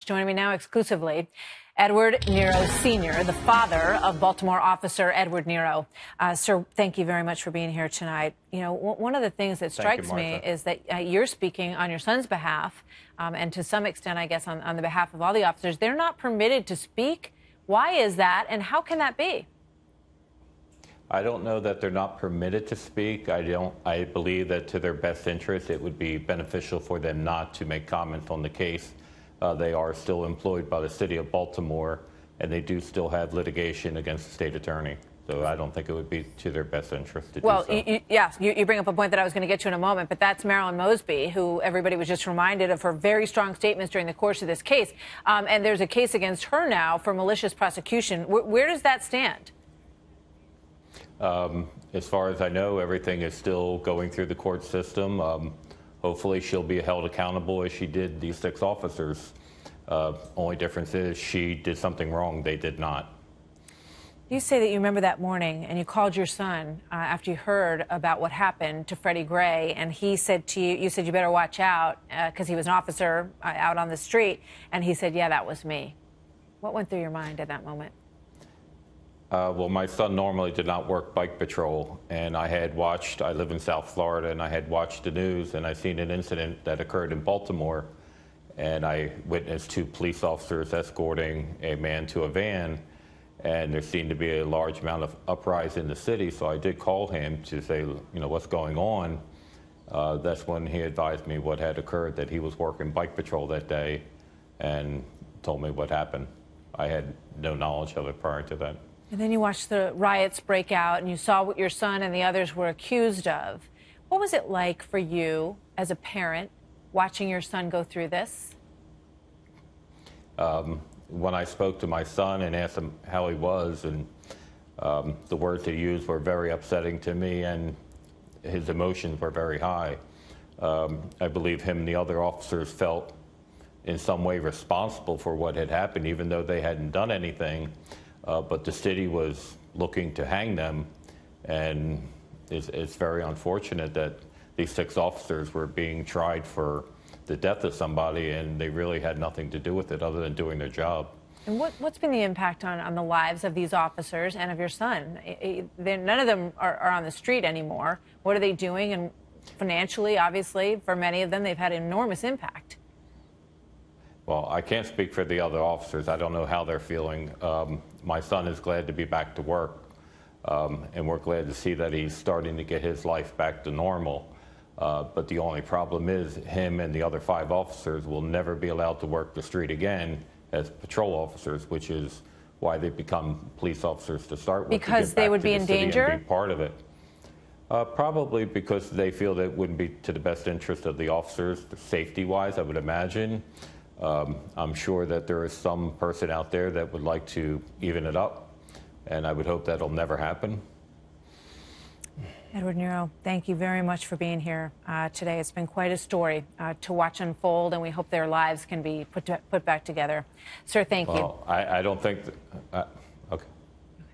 Joining me now exclusively, Edward Nero Sr., the father of Baltimore officer Edward Nero. Sir, thank you very much for being here tonight. You know, one of the things that strikes me is that you're speaking on your son's behalf, and to some extent, I guess, on the behalf of all the officers. They're not permitted to speak. Why is that, and how can that be? I don't know that they're not permitted to speak. I believe that to their best interest, it would be beneficial for them not to make comments on the case. They are still employed by the city of Baltimore, and they do still have litigation against the state attorney. So I don't think it would be to their best interest to do so. Yes, you bring up a point that I was going to get to in a moment, but that's Marilyn Mosby, who everybody was just reminded of her very strong statements during the course of this case. And there's a case against her now for malicious prosecution. Where does that stand? As far as I know, everything is still going through the court system. Hopefully she'll be held accountable as she did these 6 officers. Only difference is she did something wrong. They did not. You say that you remember that morning and you called your son after you heard about what happened to Freddie Gray, and he said to you, you said you better watch out because he was an officer out on the street, and he said, yeah, that was me. What went through your mind at that moment? Well, my son normally did not work bike patrol, and I live in South Florida, and I had watched the news, and I seen an incident that occurred in Baltimore, and I witnessed 2 police officers escorting a man to a van, and there seemed to be a large amount of uprising in the city, so I did call him to say, you know, what's going on. That's when he advised me what had occurred, that he was working bike patrol that day, and told me what happened. I had no knowledge of it prior to that. And then you watched the riots break out, and you saw what your son and the others were accused of. What was it like for you as a parent watching your son go through this? When I spoke to my son and asked him how he was, and the words he used were very upsetting to me, and his emotions were very high. I believe him and the other officers felt in some way responsible for what had happened, even though they hadn't done anything. But the city was looking to hang them, and it's very unfortunate that these 6 officers were being tried for the death of somebody, and they really had nothing to do with it other than doing their job. And what's been the impact on the lives of these officers and of your son? None of them are on the street anymore. What are they doing? And financially, obviously, for many of them, they've had enormous impact. Well, I can't speak for the other officers. I don't know how they're feeling. My son is glad to be back to work, and we're glad to see that he's starting to get his life back to normal. But the only problem is him and the other 5 officers will never be allowed to work the street again as patrol officers, which is why they become police officers to start with. Because they would be in danger? And be part of it. Probably because they feel that it wouldn't be to the best interest of the officers, safety-wise, I would imagine. I'm sure that there is some person out there that would like to even it up, and I would hope that'll never happen. Edward Nero, thank you very much for being here today. It's been quite a story to watch unfold, and we hope their lives can be put back together. Sir, thank you. I don't think